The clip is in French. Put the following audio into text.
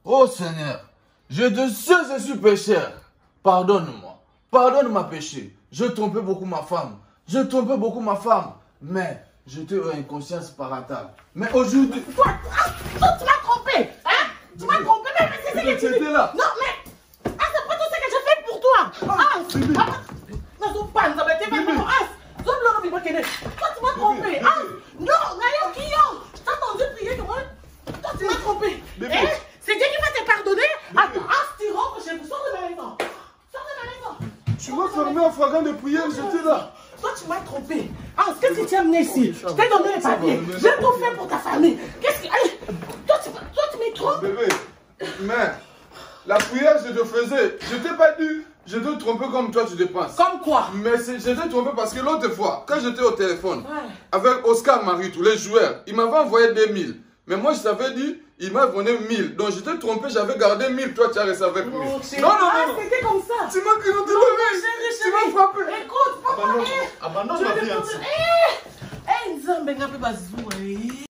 Oh Seigneur, je te sais je suis pécheur. Pardonne-moi. Pardonne ma péché. Je trompais beaucoup ma femme. Mais j'étais en conscience parental. Mais aujourd'hui... Toi, tu m'as trompé. Hein? Tu m'as trompé, mais c'est ce que tu dis. là. Non, mais... c'est pas tout ce que je fais pour toi. Non, tu pas, ça va être fait pour toi, tu m'as trompé. Non, Nayo Kiyo. Je t'ai entendu prier que moi. Toi, tu m'as trompé. C'est Dieu qui va te pardonner. Attends, tu rentres chez vous. Sors de ma maison. Tu m'as fermé en flagrant de prière, j'étais là. Toi, tu m'as trompé. Qu'est-ce que tu as amené ici? Je t'ai donné les papiers. J'ai tout fait pour ta famille. Qu'est-ce que... Toi, tu me trompes. Bébé, mais la prière, je te faisais. Je t'ai pas dit, je te trompais comme toi, tu te penses. Comme quoi? Mais je t'ai trompé parce que l'autre fois, quand j'étais au téléphone, avec Oscar Marie, tous les joueurs, il m'avait envoyé 2000. Mais moi, je t'avais dit, il m'a donné 1000. Donc, je t'ai trompé, j'avais gardé 1000. Toi, tu as resté avec 1000. Non, c'était comme ça. Tu m'as cru, tu m'as frappé. Écoute, papa. Abandonne ma vie. Nzambe ngabe bazua.